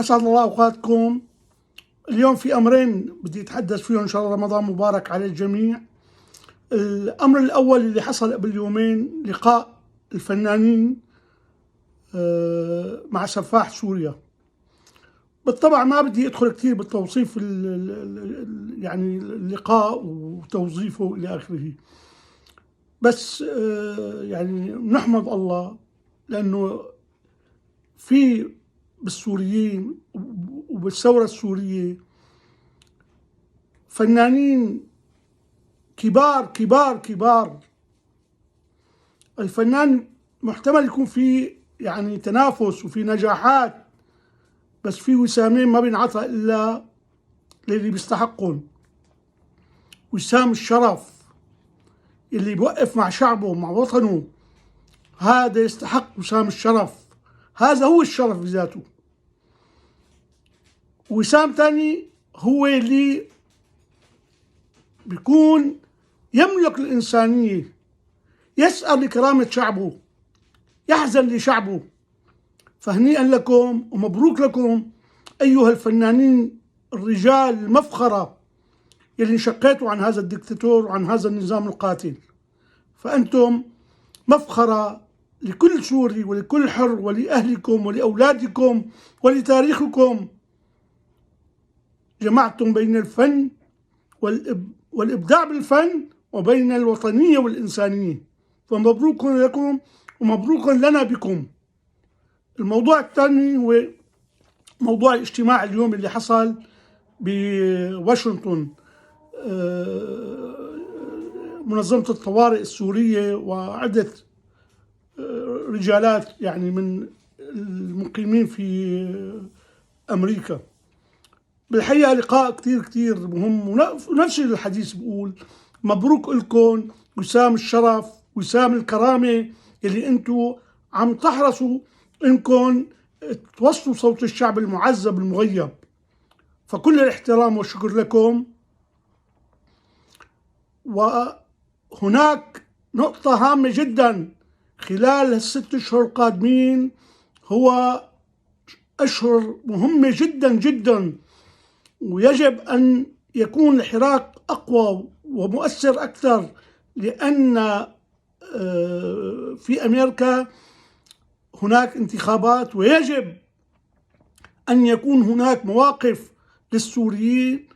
أسعد الله أوقاتكم. اليوم في أمرين بدي أتحدث فيهم، إن شاء الله رمضان مبارك على الجميع. الأمر الأول اللي حصل قبل يومين، لقاء الفنانين مع سفاح سوريا. بالطبع ما بدي أدخل كثير بالتوصيف يعني اللقاء وتوظيفه إلى آخره، بس يعني نحمد الله لأنه في بالسوريين وبالثورة السورية فنانين كبار كبار كبار. الفنان محتمل يكون في يعني تنافس وفي نجاحات، بس في وسامين ما بينعطى إلا للي بيستحقهم. وسام الشرف اللي بيوقف مع شعبه مع وطنه، هذا يستحق وسام الشرف، هذا هو الشرف بذاته. وسام تاني هو اللي بيكون يملك الإنسانية، يسأل لكرامة شعبه، يحزن لشعبه. فهنيئا لكم ومبروك لكم أيها الفنانين الرجال المفخرة اللي انشقيتوا عن هذا الدكتاتور وعن هذا النظام القاتل. فأنتم مفخرة لكل سوري ولكل حر ولأهلكم ولأولادكم ولتاريخكم. جمعتم بين الفن والإبداع بالفن وبين الوطنية والإنسانية، فمبروك لكم ومبروك لنا بكم. الموضوع الثاني هو موضوع الاجتماع اليوم اللي حصل بواشنطن، منظمة الطوارئ السورية وعدة رجالات يعني من المقيمين في أمريكا. بالحقيقة لقاء كتير مهم، ونفس الحديث بقول مبروك لكم وسام الشرف وسام الكرامة اللي انتو عم تحرصوا انكم توصلوا صوت الشعب المعذب المغيب. فكل الاحترام والشكر لكم. وهناك نقطة هامة جدا خلال الست أشهر القادمين، هو أشهر مهمة جدا جدا، ويجب أن يكون الحراك أقوى ومؤثر أكثر، لأن في أمريكا هناك انتخابات، ويجب أن يكون هناك مواقف للسوريين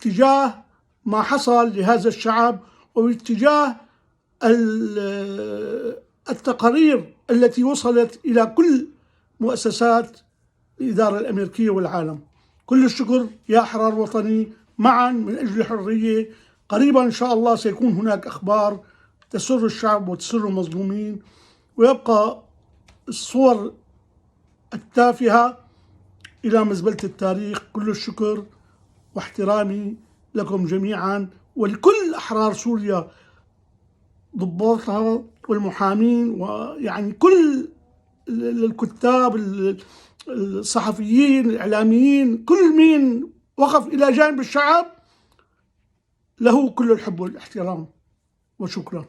تجاه ما حصل لهذا الشعب، واتجاه التقارير التي وصلت إلى كل مؤسسات الإدارة الأمريكية والعالم. كل الشكر يا أحرار وطني، معا من أجل الحرية. قريبا إن شاء الله سيكون هناك أخبار تسر الشعب وتسر المظلومين، ويبقى الصور التافهة إلى مزبلة التاريخ. كل الشكر واحترامي لكم جميعا ولكل أحرار سوريا، ضباطها والمحامين، ويعني كل الكتاب، الصحفيين، الإعلاميين، كل مين وقف إلى جانب الشعب له كل الحب والاحترام. وشكرا.